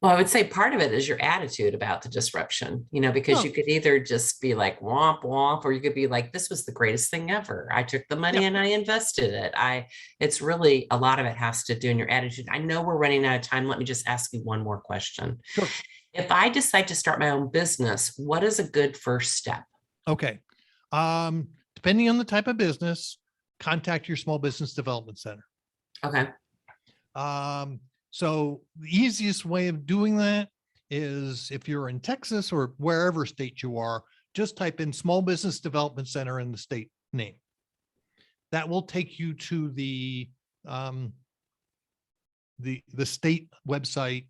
Well, I would say part of it is your attitude about the disruption, because you could either just be like womp womp, or you could be like, this was the greatest thing ever. I took the money and I invested it. It's really, a lot of it has to do in your attitude. I know we're running out of time. Let me just ask you one more question. Sure. If I decide to start my own business, what is a good first step? Okay. Depending on the type of business, contact your small business development center. Okay. So the easiest way of doing that is, if you're in Texas or wherever state you are, just type in Small Business Development Center in the state name. That will take you to the state website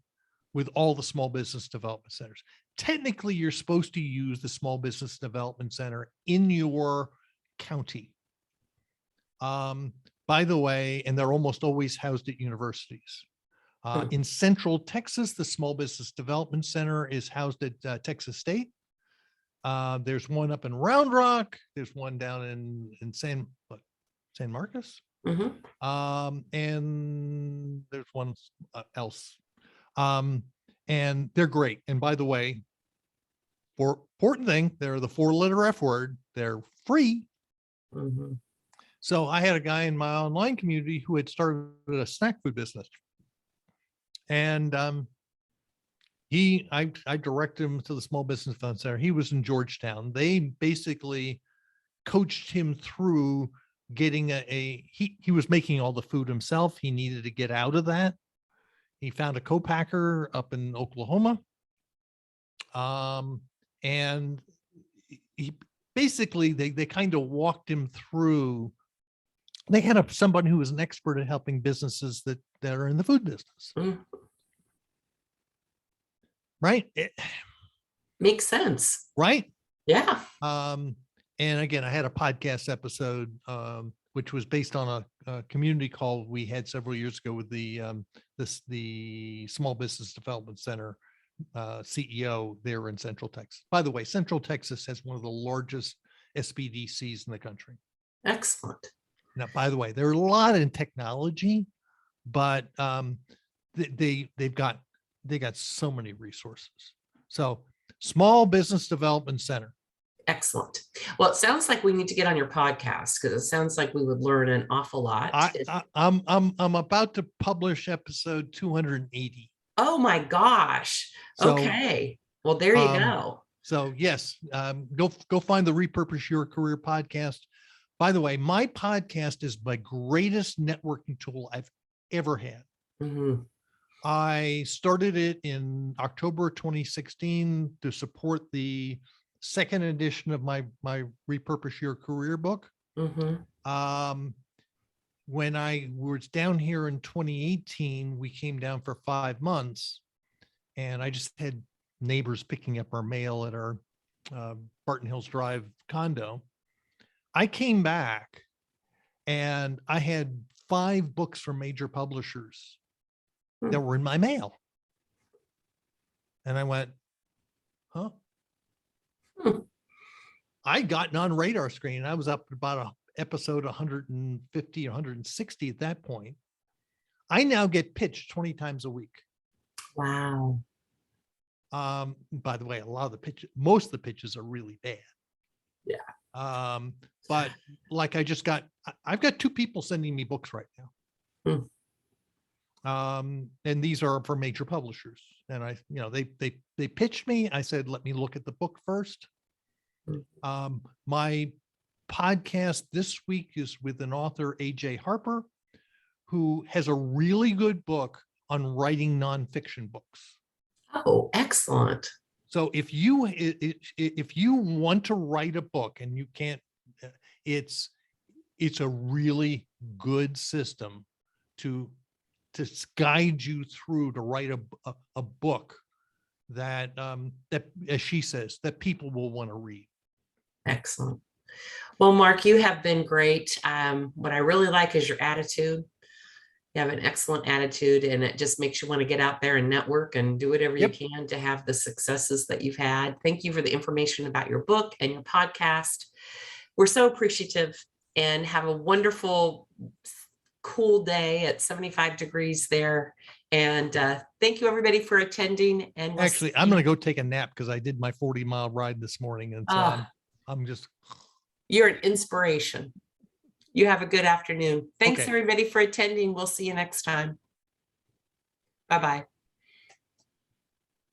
with all the small business development centers. Technically, you're supposed to use the Small Business Development Center in your county. By the way, and they're almost always housed at universities. In Central Texas, the Small Business Development Center is housed at Texas State. There's one up in Round Rock. There's one down in San Marcos. Mm-hmm. And there's one else. And they're great. And by the way, important thing, they're the 4-letter F word. They're free. Mm-hmm. So I had a guy in my online community who had started a snack food business. And I directed him to the Small Business Fund Center. He was in Georgetown. They basically coached him through getting he was making all the food himself. He needed to get out of that. He found a co-packer up in Oklahoma. And he basically, they kind of walked him through. They had somebody who was an expert at helping businesses that are in the food business. Mm. Right? Makes sense. Right? Yeah. And again, I had a podcast episode, which was based on a community call we had several years ago with the Small Business Development Center CEO there in Central Texas. By the way, Central Texas has one of the largest SBDCs in the country. Excellent. Now, by the way, there are a lot in technology, but they got so many resources. So Small Business Development Center. Excellent. Well, it sounds like we need to get on your podcast because it sounds like we would learn an awful lot. I'm about to publish episode 280. Oh my gosh. So Okay. Well, there you um go. so yes, go find the Repurpose Your Career podcast. By the way, my podcast is my greatest networking tool I've ever had. Mhm. I started it in October 2016 to support the second edition of my Repurpose Your Career book. Mhm. Um, when I was down here in 2018, we came down for 5 months, and I just had neighbors picking up our mail at our Barton Hills Drive condo. I came back and I had 5 books from major publishers that were in my mail. And I went, huh? Hmm. I'd gotten on radar screen. I was up about episode 150, 160 at that point. I now get pitched 20 times a week. Wow. By the way, a lot of the pitches, most of the pitches are really bad. Yeah. But like I've got 2 people sending me books right now. And these are for major publishers. And they pitched me. I said, let me look at the book first. My podcast this week is with an author, AJ Harper, who has a really good book on writing nonfiction books. Oh, excellent. So if you want to write a book and you can't, it's a really good system to guide you through to write a book that as she says, that people will want to read. Excellent. Well, Mark, you have been great. What I really like is your attitude. You have an excellent attitude, and it just makes you want to get out there and network and do whatever you can to have the successes that you've had. Thank you for the information about your book and your podcast. We're so appreciative, and have a wonderful, cool day at 75 degrees there. And thank you, everybody, for attending. And actually, I'm going to go take a nap because I did my 40-mile ride this morning. And so I'm just. You're an inspiration. You have a good afternoon. Thanks, Okay. everybody, for attending. We'll see you next time. Bye-bye.